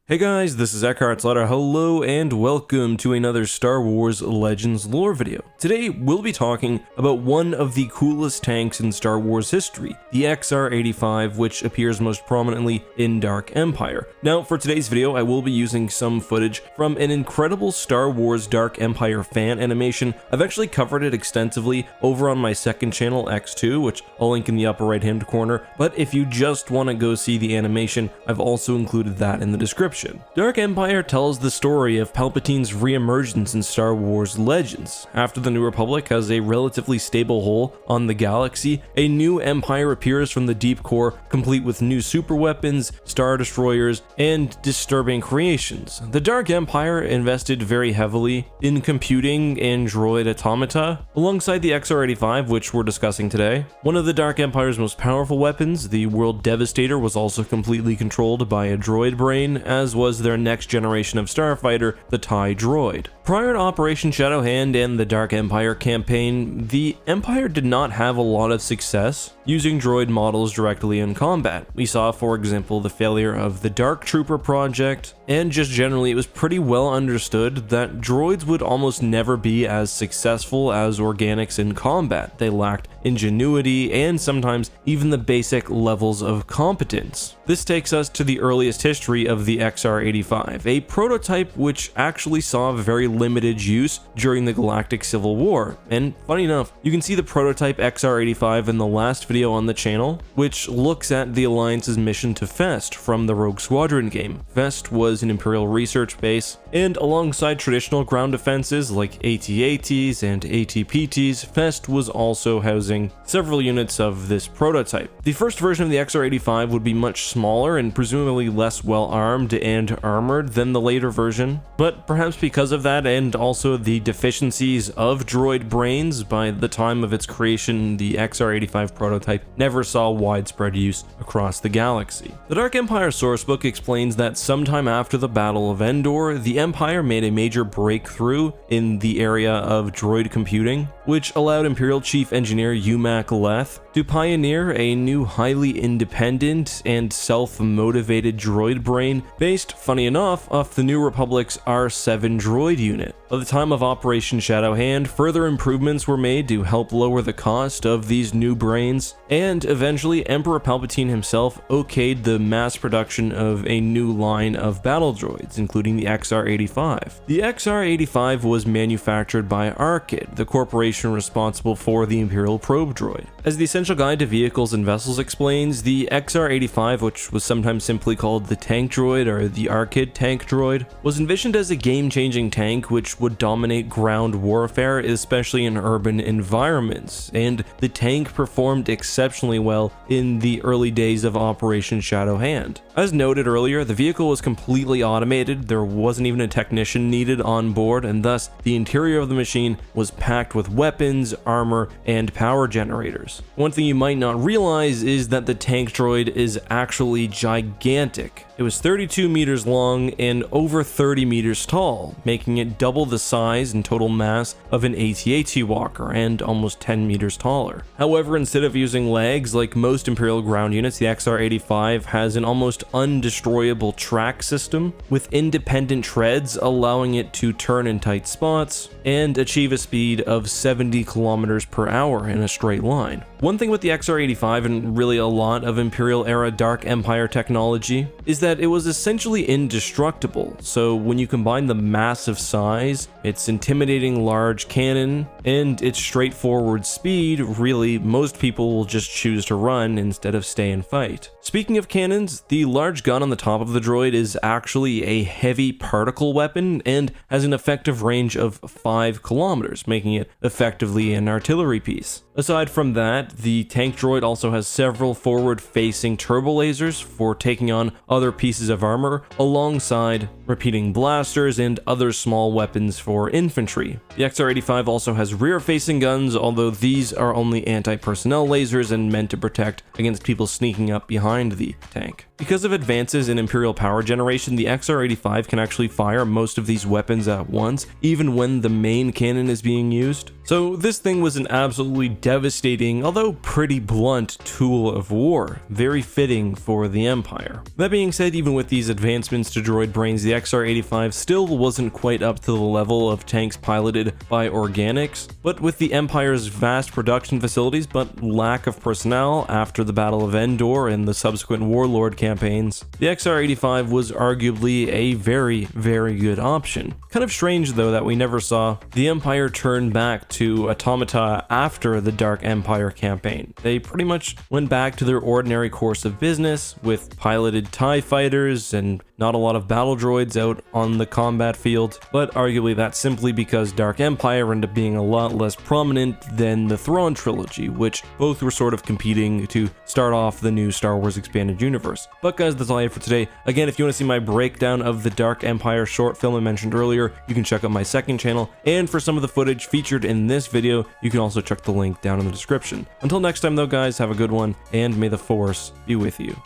Hey guys, this is EckhartsLadder. Hello and welcome to another Star Wars Legends lore video. Today we'll be talking about one of the coolest tanks in Star Wars history, the XR-85, which appears most prominently in Dark Empire. Now for today's video I will be using some footage from an incredible Star Wars Dark Empire fan animation. I've actually covered it extensively over on my second channel, X2, which I'll link in the upper right hand corner, but if you just want to go see the animation, I've also included that in the description. Dark Empire tells the story of Palpatine's re-emergence in Star Wars Legends. After the New Republic has a relatively stable hold on the galaxy, a new empire appears from the deep core, complete with new superweapons, star destroyers, and disturbing creations. The Dark Empire invested very heavily in computing and droid automata, alongside the XR-85, which we're discussing today. One of the Dark Empire's most powerful weapons, the World Devastator, was also completely controlled by a droid brain, as was their next generation of starfighter, the TIE Droid. Prior to Operation Shadowhand and the Dark Empire campaign, the Empire did not have a lot of success using droid models directly in combat. We saw, for example, the failure of the Dark Trooper project, and just generally it was pretty well understood that droids would almost never be as successful as organics in combat. They lacked ingenuity and sometimes even the basic levels of competence. This takes us to the earliest history of the XR-85, a prototype which actually saw very limited use during the Galactic Civil War. And funny enough, you can see the prototype XR-85 in the last video on the channel, which looks at the Alliance's mission to Fest from the Rogue Squadron game. Fest was an Imperial research base, and alongside traditional ground defenses like AT-ATs and AT-PTs, Fest was also housing several units of this prototype. The first version of the XR-85 would be much smaller and presumably less well armed and armored than the later version, but perhaps because of that and also the deficiencies of droid brains, by the time of its creation the XR-85 prototype never saw widespread use across the galaxy. The Dark Empire sourcebook explains that sometime after the Battle of Endor, the Empire made a major breakthrough in the area of droid computing, which allowed Imperial Chief Engineer Umac Leth to pioneer a new highly independent and self-motivated droid brain based, funny enough, off the New Republic's R7 droid unit. By the time of Operation Shadowhand, further improvements were made to help lower the cost of these new brains, and eventually Emperor Palpatine himself okayed the mass production of a new line of battle droids, including the XR-85. The XR-85 was manufactured by Arkid, the corporation responsible for the Imperial probe droid. As the Essential Guide to Vehicles and Vessels explains, the XR-85, which was sometimes simply called the Tank Droid or the Arkid Tank Droid, was envisioned as a game-changing tank which would dominate ground warfare, especially in urban environments, and the tank performed exceptionally well in the early days of Operation Shadowhand. As noted earlier, the vehicle was completely automated, there wasn't even a technician needed on board, and thus the interior of the machine was packed with weapons, armor, and power generators. One thing you might not realize is that the tank droid is actually gigantic. It was 32 meters long and over 30 meters tall, making it double the size and total mass of an AT-AT walker and almost 10 meters taller. However, instead of using legs like most Imperial ground units, the XR-85 has an almost undestroyable track system with independent treads, allowing it to turn in tight spots and achieve a speed of 70 kilometers per hour in a straight line. One thing with the XR-85 and really a lot of Imperial era Dark Empire technology is that it was essentially indestructible. So when you combine the massive size, its intimidating large cannon, and its straightforward speed, really most people will just choose to run instead of stay and fight. Speaking of cannons, the large gun on the top of the droid is actually a heavy particle weapon and has an effective range of 5 kilometers, making it effectively an artillery piece. Aside from that, the tank droid also has several forward-facing turbo lasers for taking on other pieces of armor, alongside repeating blasters and other small weapons for infantry. The XR-85 also has rear-facing guns, although these are only anti-personnel lasers and meant to protect against people sneaking up behind the tank. Because of advances in Imperial power generation, the XR85 can actually fire most of these weapons at once, even when the main cannon is being used. So this thing was an absolutely devastating, although pretty blunt, tool of war, very fitting for the Empire. That being said, even with these advancements to droid brains, the XR85 still wasn't quite up to the level of tanks piloted by organics, but with the Empire's vast production facilities but lack of personnel after the Battle of Endor and the subsequent Warlord campaigns, the XR85 was arguably a very, very good option. Kind of strange though that we never saw the Empire turn back to automata after the Dark Empire campaign. They pretty much went back to their ordinary course of business with piloted TIE fighters and not a lot of battle droids out on the combat field, but arguably that's simply because Dark Empire ended up being a lot less prominent than the Thrawn trilogy, which both were sort of competing to start off the new Star Wars expanded universe. But guys, that's all I have for today. Again, if you want to see my breakdown of the Dark Empire short film I mentioned earlier, you can check out my second channel, and for some of the footage featured in this video, you can also check the link down in the description. Until next time though guys, have a good one, and may the Force be with you.